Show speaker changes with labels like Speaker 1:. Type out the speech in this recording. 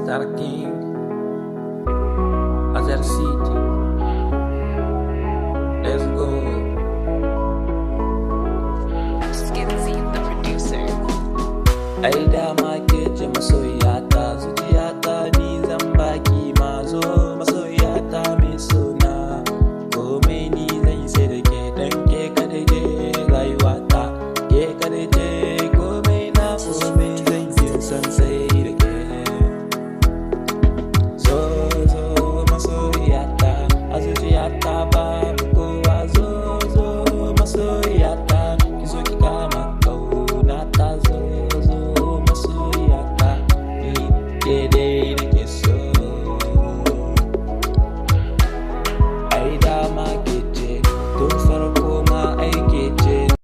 Speaker 1: estar aqui, fazer sítio. Let's go.
Speaker 2: Skinzy, the producer.
Speaker 1: Hey, damn.